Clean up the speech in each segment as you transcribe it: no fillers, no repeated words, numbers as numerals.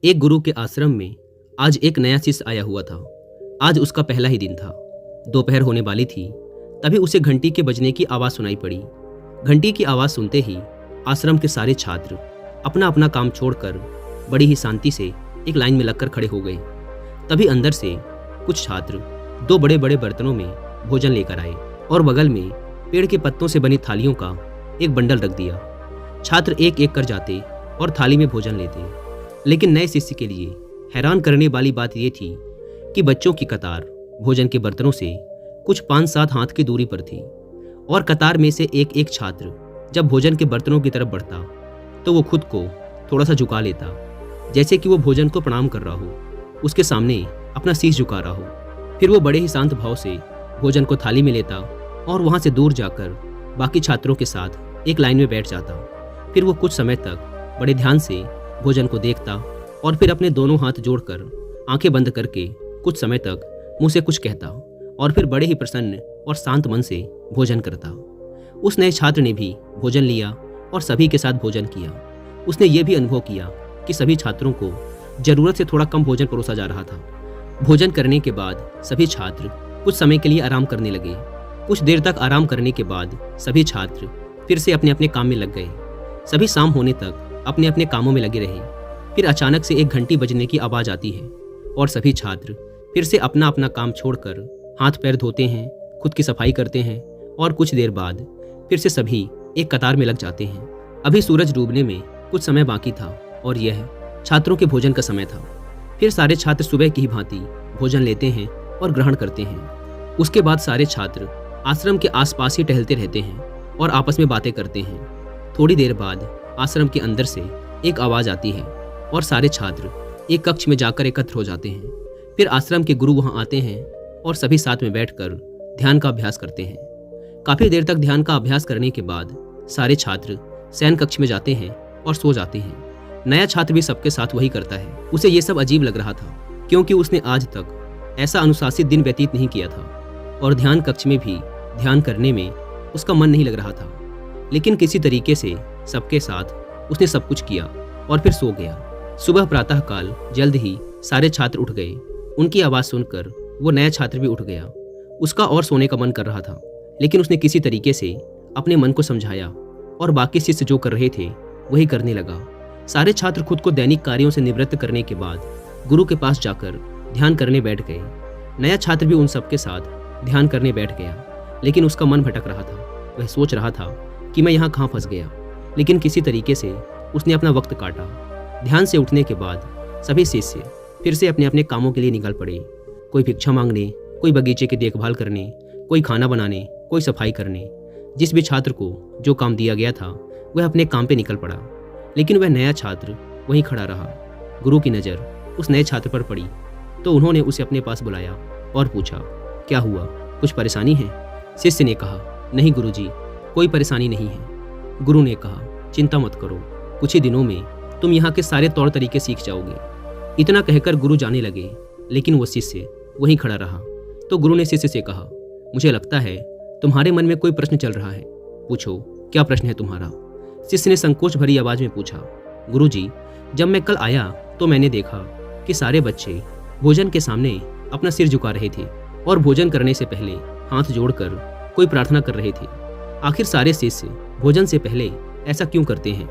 एक गुरु के आश्रम में आज एक नया शिष्य आया हुआ था। आज उसका पहला ही दिन था। दोपहर होने वाली थी, तभी उसे घंटी के बजने की आवाज़ सुनाई पड़ी। घंटी की आवाज़ सुनते ही आश्रम के सारे छात्र अपना अपना काम छोड़कर बड़ी ही शांति से एक लाइन में लगकर खड़े हो गए। तभी अंदर से कुछ छात्र दो बड़े बड़े बर्तनों में भोजन लेकर आए और बगल में पेड़ के पत्तों से बनी थालियों का एक बंडल रख दिया। छात्र एक एक कर जाते और थाली में भोजन लेते। लेकिन नए शिष्य के लिए हैरान करने वाली बात यह थी कि बच्चों की कतार भोजन के बर्तनों से कुछ 5-7 हाथ की दूरी पर थी और कतार में से एक एक छात्र जब भोजन के बर्तनों की तरफ बढ़ता तो वो खुद को थोड़ा सा झुका लेता, जैसे कि वो भोजन को प्रणाम कर रहा हो, उसके सामने अपना शीश झुका रहा हो। फिर वो बड़े ही शांत भाव से भोजन को थाली में लेता और वहाँ से दूर जाकर बाकी छात्रों के साथ एक लाइन में बैठ जाता। फिर वो कुछ समय तक बड़े ध्यान से भोजन को देखता और फिर अपने दोनों हाथ जोड़कर आंखें बंद करके कुछ समय तक मुंह से कुछ कहता और फिर बड़े ही प्रसन्न और शांत मन से भोजन करता। उस नए छात्र ने भी भोजन लिया और सभी के साथ भोजन किया। उसने ये भी अनुभव किया कि सभी छात्रों को जरूरत से थोड़ा कम भोजन परोसा जा रहा था। भोजन करने के बाद सभी छात्र कुछ समय के लिए आराम करने लगे। कुछ देर तक आराम करने के बाद सभी छात्र फिर से अपने अपने काम में लग गए। सभी शाम होने तक अपने अपने कामों में लगे रहे। फिर अचानक से एक घंटी बजने की आवाज़ आती है और सभी छात्र फिर से अपना अपना काम छोड़कर हाथ पैर धोते हैं, खुद की सफाई करते हैं और कुछ देर बाद फिर से सभी एक कतार में लग जाते हैं। अभी सूरज डूबने में कुछ समय बाकी था और यह छात्रों के भोजन का समय था। फिर सारे छात्र सुबह की ही भांति भोजन लेते हैं और ग्रहण करते हैं। उसके बाद सारे छात्र आश्रम के आसपास ही टहलते रहते हैं और आपस में बातें करते हैं। थोड़ी देर बाद आश्रम के अंदर से एक आवाज़ आती है और सारे छात्र एक कक्ष में जाकर एकत्र हो जाते हैं। फिर आश्रम के गुरु वहां आते हैं और सभी साथ में बैठकर ध्यान का अभ्यास करते हैं। काफ़ी देर तक ध्यान का अभ्यास करने के बाद सारे छात्र शयन कक्ष में जाते हैं और सो जाते हैं। नया छात्र भी सबके साथ वही करता है। उसे ये सब अजीब लग रहा था क्योंकि उसने आज तक ऐसा अनुशासित दिन व्यतीत नहीं किया था और ध्यान कक्ष में भी ध्यान करने में उसका मन नहीं लग रहा था। लेकिन किसी तरीके से सबके साथ उसने सब कुछ किया और फिर सो गया। सुबह प्रातःकाल जल्द ही सारे छात्र उठ गए। उनकी आवाज़ सुनकर वो नया छात्र भी उठ गया। उसका और सोने का मन कर रहा था, लेकिन उसने किसी तरीके से अपने मन को समझाया और बाकी शिष्य जो कर रहे थे वही करने लगा। सारे छात्र खुद को दैनिक कार्यों से निवृत्त करने के बाद गुरु के पास जाकर ध्यान करने बैठ गए। नया छात्र भी उन सबके साथ ध्यान करने बैठ गया, लेकिन उसका मन भटक रहा था। वह सोच रहा था कि मैं यहाँ कहाँ फंस गया, लेकिन किसी तरीके से उसने अपना वक्त काटा। ध्यान से उठने के बाद सभी शिष्य फिर से अपने अपने कामों के लिए निकल पड़े। कोई भिक्षा मांगने, कोई बगीचे की देखभाल करने, कोई खाना बनाने, कोई सफाई करने। जिस भी छात्र को जो काम दिया गया था वह अपने काम पे निकल पड़ा, लेकिन वह नया छात्र वहीं खड़ा रहा। गुरु की नज़र उस नए छात्र पर पड़ी तो उन्होंने उसे अपने पास बुलाया और पूछा, क्या हुआ, कुछ परेशानी है? शिष्य ने कहा, नहीं गुरुजी, कोई परेशानी नहीं है। गुरु ने कहा, चिंता मत करो, कुछ ही दिनों में तुम यहाँ के सारे तौर तरीके सीख जाओगे। इतना कहकर गुरु जाने लगे, लेकिन वो शिष्य वहीं खड़ा रहा। तो गुरु ने शिष्य से कहा, मुझे लगता है तुम्हारे मन में कोई प्रश्न चल रहा है, पूछो क्या प्रश्न है तुम्हारा? शिष्य ने संकोच भरी आवाज में पूछा, गुरुजी, जब मैं कल आया तो मैंने देखा कि सारे बच्चे भोजन के सामने अपना सिर झुका रहे थे और भोजन करने से पहले हाथ जोड़कर कोई प्रार्थना कर रहे थे। आखिर सारे शिष्य भोजन से पहले ऐसा क्यों करते हैं?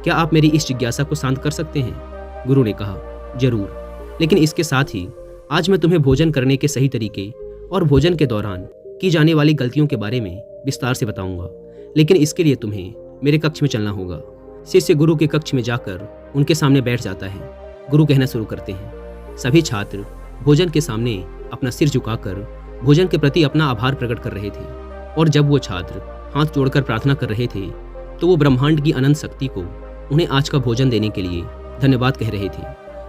क्या आप मेरी इस जिज्ञासा को शांत कर सकते हैं? गुरु ने कहा, जरूर, लेकिन इसके साथ ही आज मैं तुम्हें भोजन करने के सही तरीके और भोजन के दौरान की जाने वाली गलतियों के बारे में विस्तार से बताऊंगा, लेकिन इसके लिए तुम्हें मेरे कक्ष में चलना होगा। शिष्य गुरु के कक्ष में जाकर उनके सामने बैठ जाता है। गुरु कहना शुरू करते हैं। सभी छात्र भोजन के सामने अपना सिर झुकाकर भोजन के प्रति अपना आभार प्रकट कर रहे थे और जब वो छात्र हाथ जोड़कर प्रार्थना कर रहे थे तो वो ब्रह्मांड की अनंत शक्ति को उन्हें आज का भोजन देने के लिए धन्यवाद कह रहे थे।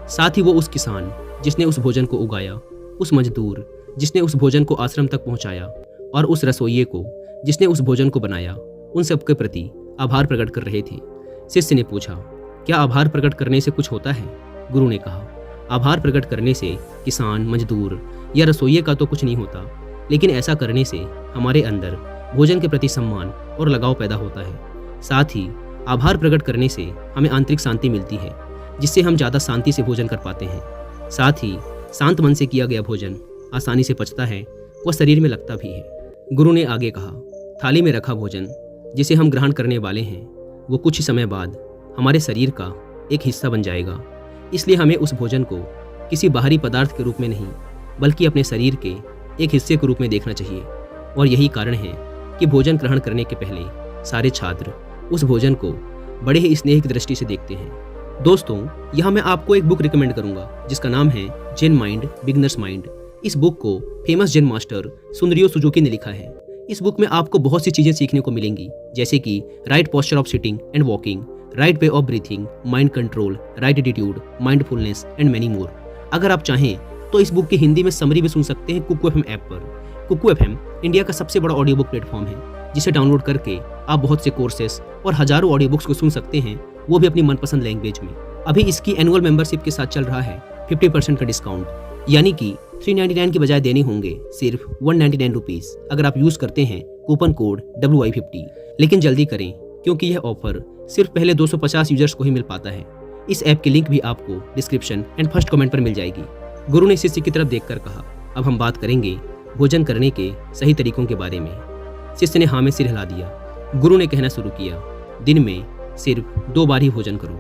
साथ ही वो उस किसान जिसने उस भोजन को उगाया, उस मजदूर जिसने उस भोजन को आश्रम तक पहुंचाया और उस रसोइये को जिसने उस भोजन को बनाया, उन सबके प्रति आभार प्रकट कर रहे थे। शिष्य ने पूछा, क्या आभार प्रकट करने से कुछ होता है? गुरु ने कहा, आभार प्रकट करने से किसान, मजदूर या रसोइये का तो कुछ नहीं होता, लेकिन ऐसा करने से हमारे अंदर भोजन के प्रति सम्मान और लगाव पैदा होता है। साथ ही आभार प्रकट करने से हमें आंतरिक शांति मिलती है, जिससे हम ज़्यादा शांति से भोजन कर पाते हैं। साथ ही शांत मन से किया गया भोजन आसानी से पचता है व शरीर में लगता भी है। गुरु ने आगे कहा, थाली में रखा भोजन जिसे हम ग्रहण करने वाले हैं वो कुछ ही समय बाद हमारे शरीर का एक हिस्सा बन जाएगा। इसलिए हमें उस भोजन को किसी बाहरी पदार्थ के रूप में नहीं बल्कि अपने शरीर के एक हिस्से के रूप में देखना चाहिए। और यही कारण है कि भोजन ग्रहण करने के पहले सारे छात्र उस भोजन को बड़े ही स्नेह की दृष्टि से देखते हैं। दोस्तों, यहाँ मैं आपको एक बुक रिकमेंड करूंगा जिसका नाम है जेन माइंड बिगनर्स माइंड। इस बुक को फेमस जेन मास्टर सुंदरियो सुजुकी ने लिखा है। इस बुक में आपको बहुत सी चीज़ें सीखने को मिलेंगी, जैसे कि right posture of sitting and walking, right way of breathing, mind control, right attitude, mindfulness and many more. अगर आप चाहें तो इस बुक की हिंदी में समरी भी सुन सकते हैं कुकू एफएम ऐप पर। कुकू एफएम इंडिया का सबसे बड़ा ऑडियो बुक प्लेटफॉर्म है, जिसे डाउनलोड करके आप बहुत से कोर्सेस और हजारों ऑडियो बुक्स को सुन सकते हैं, वो भी अपनी मनपसंद लैंग्वेज में। अभी इसकी एनुअल मेंबरशिप के साथ चल रहा है 50% का डिस्काउंट, यानी कि 399 की बजाय देने होंगे सिर्फ 199 रुपीज़ अगर आप यूज़ करते हैं कूपन कोड WI50। लेकिन जल्दी करें क्योंकि यह ऑफर सिर्फ पहले 250 यूजर्स को ही मिल पाता है। इस ऐप की लिंक भी आपको डिस्क्रिप्शन एंड फर्स्ट कमेंट पर मिल जाएगी। गुरु ने शिष्य की तरफ देखकर कहा, अब हम बात करेंगे भोजन करने के सही तरीकों के बारे में। शिष्य ने हाँ में सिर हिला दिया। गुरु ने कहना शुरू किया, दिन में सिर्फ 2 बार ही भोजन करो।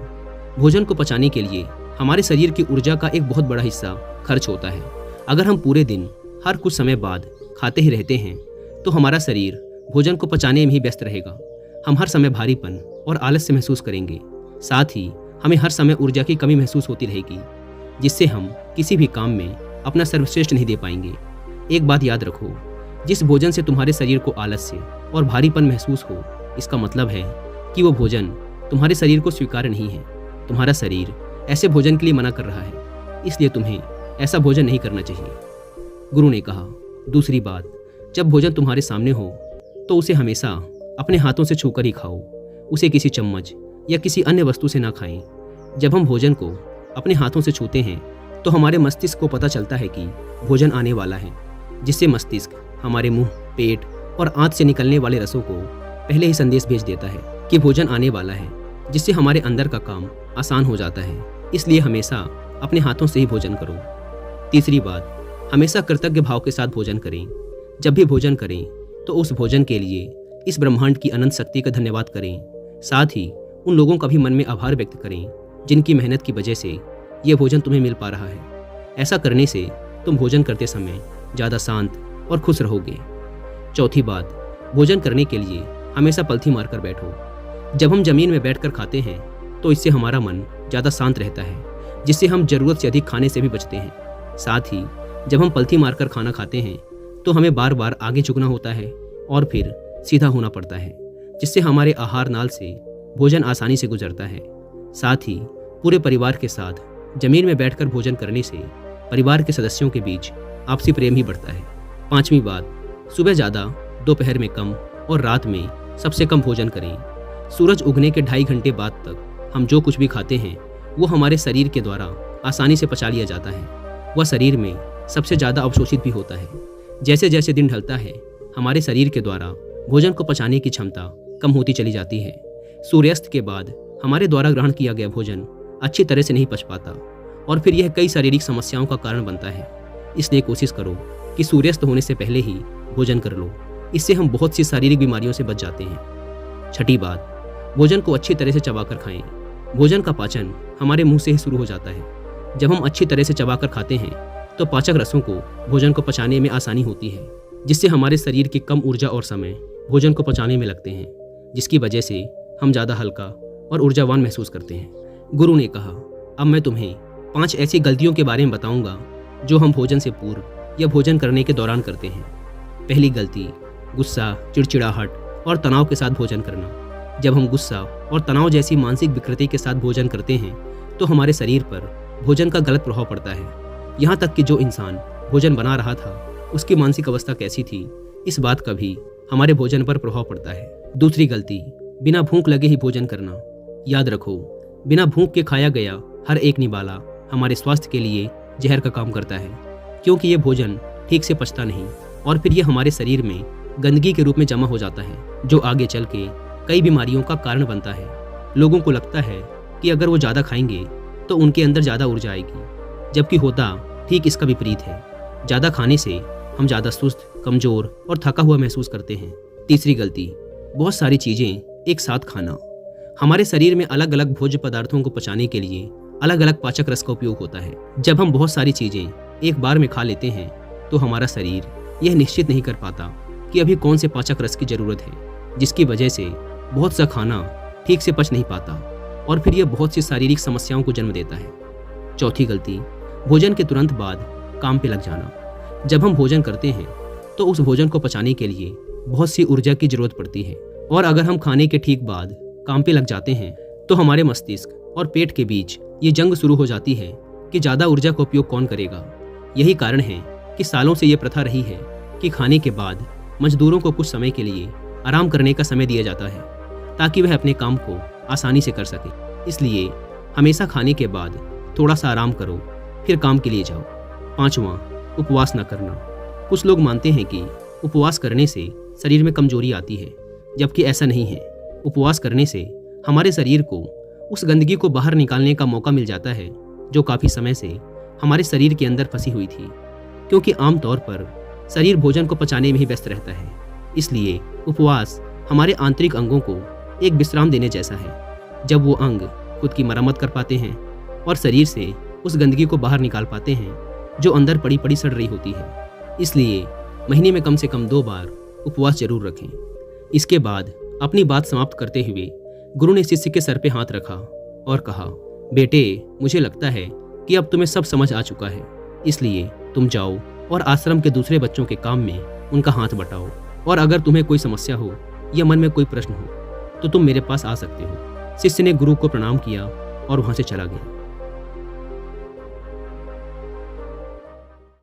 भोजन को पचाने के लिए हमारे शरीर की ऊर्जा का एक बहुत बड़ा हिस्सा खर्च होता है। अगर हम पूरे दिन हर कुछ समय बाद खाते ही रहते हैं तो हमारा शरीर भोजन को पचाने में ही व्यस्त रहेगा। हम हर समय भारीपन और आलस्य महसूस करेंगे। साथ ही हमें हर समय ऊर्जा की कमी महसूस होती रहेगी, जिससे हम किसी भी काम में अपना सर्वश्रेष्ठ नहीं दे पाएंगे। एक बात याद रखो, जिस भोजन से तुम्हारे शरीर को आलस्य और भारीपन महसूस हो, इसका मतलब है कि वो भोजन तुम्हारे शरीर को स्वीकार्य नहीं है। तुम्हारा शरीर ऐसे भोजन के लिए मना कर रहा है, इसलिए तुम्हें ऐसा भोजन नहीं करना चाहिए। गुरु ने कहा, दूसरी बात, जब भोजन तुम्हारे सामने हो तो उसे हमेशा अपने हाथों से छूकर ही खाओ। उसे किसी चम्मच या किसी अन्य वस्तु से ना खाएं। जब हम भोजन को अपने हाथों से छूते हैं तो हमारे मस्तिष्क को पता चलता है कि भोजन आने वाला है, जिससे मस्तिष्क हमारे मुंह, पेट और आंत से निकलने वाले रसों को पहले ही संदेश भेज देता है कि भोजन आने वाला है, जिससे हमारे अंदर का काम आसान हो जाता है। इसलिए हमेशा अपने हाथों से ही भोजन करो। तीसरी बात, हमेशा कृतज्ञ भाव के साथ भोजन करें। जब भी भोजन करें तो उस भोजन के लिए इस ब्रह्मांड की अनंत शक्ति का धन्यवाद करें। साथ ही उन लोगों का भी मन में आभार व्यक्त करें जिनकी मेहनत की वजह से ये भोजन तुम्हें मिल पा रहा है। ऐसा करने से तुम भोजन करते समय ज़्यादा शांत और खुश रहोगे। चौथी बात, भोजन करने के लिए हमेशा पलथी मारकर बैठो। जब हम जमीन में बैठकर खाते हैं तो इससे हमारा मन ज़्यादा शांत रहता है, जिससे हम ज़रूरत से अधिक खाने से भी बचते हैं। साथ ही जब हम पलथी मारकर खाना खाते हैं तो हमें बार बार आगे झुकना होता है और फिर सीधा होना पड़ता है, जिससे हमारे आहार नाल से भोजन आसानी से गुजरता है। साथ ही पूरे परिवार के साथ जमीन में बैठकर भोजन करने से परिवार के सदस्यों के बीच आपसी प्रेम ही बढ़ता है। पांचवी बात, सुबह ज़्यादा, दोपहर में कम और रात में सबसे कम भोजन करें। सूरज उगने के 2.5 घंटे बाद तक हम जो कुछ भी खाते हैं वो हमारे शरीर के द्वारा आसानी से पचा लिया जाता है। वह शरीर में सबसे ज़्यादा अवशोषित भी होता है। जैसे जैसे दिन ढलता है हमारे शरीर के द्वारा भोजन को पचाने की क्षमता कम होती चली जाती है। सूर्यास्त के बाद हमारे द्वारा ग्रहण किया गया भोजन अच्छी तरह से नहीं पच पाता और फिर यह कई शारीरिक समस्याओं का कारण बनता है। इसलिए कोशिश करो कि सूर्यास्त होने से पहले ही भोजन कर लो। इससे हम बहुत सी शारीरिक बीमारियों से बच जाते हैं। छठी बात, भोजन को अच्छी तरह से चबाकर खाएं। भोजन का पाचन हमारे मुंह से ही शुरू हो जाता है। जब हम अच्छी तरह से चबाकर खाते हैं तो पाचक रसों को भोजन को पचाने में आसानी होती है, जिससे हमारे शरीर की कम ऊर्जा और समय भोजन को पचाने में लगते हैं, जिसकी वजह से हम ज़्यादा हल्का और ऊर्जावान महसूस करते हैं। गुरु ने कहा, अब मैं तुम्हें 5 ऐसी गलतियों के बारे में बताऊंगा जो हम भोजन से पूर्व या भोजन करने के दौरान करते हैं। पहली गलती, गुस्सा, चिड़चिड़ाहट और तनाव के साथ भोजन करना। जब हम गुस्सा और तनाव जैसी मानसिक विकृति के साथ भोजन करते हैं तो हमारे शरीर पर भोजन का गलत प्रभाव पड़ता है। यहाँ तक कि जो इंसान भोजन बना रहा था उसकी मानसिक अवस्था कैसी थी, इस बात का भी हमारे भोजन पर प्रभाव पड़ता है। दूसरी गलती, बिना भूख लगे ही भोजन करना। याद रखो, बिना भूख के खाया गया हर एक निवाला हमारे स्वास्थ्य के लिए जहर का काम करता है, क्योंकि ये भोजन ठीक से पचता नहीं और फिर ये हमारे शरीर में गंदगी के रूप में जमा हो जाता है, जो आगे चल के कई बीमारियों का कारण बनता है। लोगों को लगता है कि अगर वो ज़्यादा खाएंगे तो उनके अंदर ज़्यादा ऊर्जा आएगी, जबकि होता ठीक इसका विपरीत है। ज़्यादा खाने से हम ज़्यादा सुस्त, कमज़ोर और थका हुआ महसूस करते हैं। तीसरी गलती, बहुत सारी चीज़ें एक साथ खाना। हमारे शरीर में अलग अलग भोज्य पदार्थों को पचाने के लिए अलग अलग पाचक रस का उपयोग होता है। जब हम बहुत सारी चीज़ें एक बार में खा लेते हैं तो हमारा शरीर यह निश्चित नहीं कर पाता कि अभी कौन से पाचक रस की ज़रूरत है, जिसकी वजह से बहुत सा खाना ठीक से पच नहीं पाता और फिर यह बहुत सी शारीरिक समस्याओं को जन्म देता है। चौथी गलती, भोजन के तुरंत बाद काम पे लग जाना। जब हम भोजन करते हैं तो उस भोजन को पचाने के लिए बहुत सी ऊर्जा की जरूरत पड़ती है, और अगर हम खाने के ठीक बाद काम पे लग जाते हैं तो हमारे मस्तिष्क और पेट के बीच ये जंग शुरू हो जाती है कि ज़्यादा ऊर्जा का उपयोग कौन करेगा। यही कारण है कि सालों से ये प्रथा रही है कि खाने के बाद मजदूरों को कुछ समय के लिए आराम करने का समय दिया जाता है ताकि वह अपने काम को आसानी से कर सके। इसलिए हमेशा खाने के बाद थोड़ा सा आराम करो, फिर काम के लिए जाओ। पांचवा, उपवास न करना। कुछ लोग मानते हैं कि उपवास करने से शरीर में कमजोरी आती है, जबकि ऐसा नहीं है। उपवास करने से हमारे शरीर को उस गंदगी को बाहर निकालने का मौका मिल जाता है जो काफ़ी समय से हमारे शरीर के अंदर फंसी हुई थी, क्योंकि आमतौर पर शरीर भोजन को पचाने में ही व्यस्त रहता है। इसलिए उपवास हमारे आंतरिक अंगों को एक विश्राम देने जैसा है। जब वो अंग खुद की मरम्मत कर पाते हैं और शरीर से उस गंदगी को बाहर निकाल पाते हैं जो अंदर पड़ी पड़ी सड़ रही होती है। इसलिए महीने में कम से कम 2 बार उपवास जरूर रखें। इसके बाद अपनी बात समाप्त करते हुए गुरु ने शिष्य के सर पे हाथ रखा और कहा, बेटे, मुझे लगता है कि अब तुम्हें सब समझ आ चुका है, इसलिए तुम जाओ और आश्रम के दूसरे बच्चों के काम में उनका हाथ बटाओ, और अगर तुम्हें कोई समस्या हो या मन में कोई प्रश्न हो तो तुम मेरे पास आ सकते हो। शिष्य ने गुरु को प्रणाम किया और वहाँ से चला गया।